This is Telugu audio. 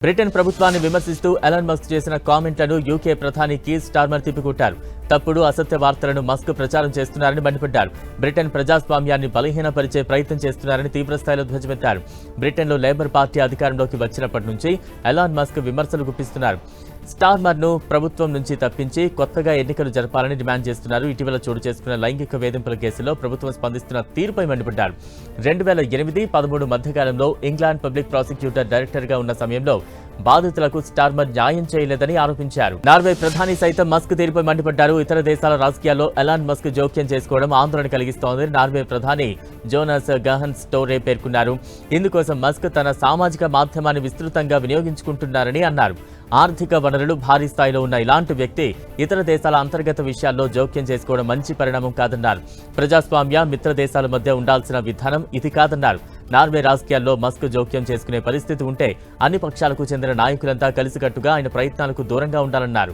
బ్రిటన్ ప్రభుత్వాన్ని విమర్శిస్తూ ఎలాన్ మస్క్ చేసిన కామెంట్లను యూకే ప్రధాని కీర్ స్టార్మర్ తిప్పికొట్టారు. తప్పుడు అసత్య వార్తలను మస్క్ ప్రచారం చేస్తున్నారని మండిపడ్డారు. బ్రిటన్ ప్రజాస్వామ్యాన్ని బలహీనపరిచే ప్రయత్నం చేస్తున్నారని తీవ్రస్థాయిలో ధ్వజమెత్తారు. బ్రిటన్లో లేబర్ పార్టీ అధికారంలోకి వచ్చినప్పటి నుంచి ఎలాన్ మస్క్ విమర్శలు గుప్పిస్తున్నారు. స్టార్మర్ను ప్రభుత్వం నుంచి తప్పించి కొత్తగా ఎన్నికలు జరపాలని డిమాండ్ చేస్తున్నారు. ఇటీవల చోటు చేసుకున్న లైంగిక వేధింపుల కేసులో ప్రభుత్వం స్పందిస్తున్న తీరుపై మండిపడ్డారు. 2008-13 మధ్యకాలంలో ఇంగ్లాండ్ పబ్లిక్ ప్రాసిక్యూటర్ డైరెక్టర్గా ఉన్న సమయంలో బాధితులకు స్టార్మర్ న్యాయం చేయలేదని ఆరోపించారు. నార్వే ప్రధాని సైతం మస్క్ తీరుపై మండిపడ్డారు. ఇతర దేశాల రాజకీయాల్లో ఎలాన్ మస్క్ జోక్యం చేసుకోవడం ఆందోళన కలిగిస్తోందని నార్వే ప్రధాని జోనాస్ గహన్ స్టోరే పేర్కొన్నారు. ఇందుకోసం మస్క్ తన సామాజిక మాధ్యమాన్ని విస్తృతంగా వినియోగించుకుంటున్నారని అన్నారు. ఆర్థిక వనరులు భారీ స్థాయిలో ఉన్న ఇలాంటి వ్యక్తి ఇతర దేశాల అంతర్గత విషయాల్లో జోక్యం చేసుకోవడం మంచి పరిణామం కాదన్నారు. ప్రజాస్వామ్య మిత్ర దేశాల మధ్య ఉండాల్సిన విధానం ఇది కాదన్నారు. నార్వే రాజకీయాల్లో మస్క్ జోక్యం చేసుకునే పరిస్థితి ఉంటే అన్ని పక్షాలకు చెందిన నాయకులంతా కలిసికట్టుగా ఆయన ప్రయత్నాలకు దూరంగా ఉండాలన్నారు.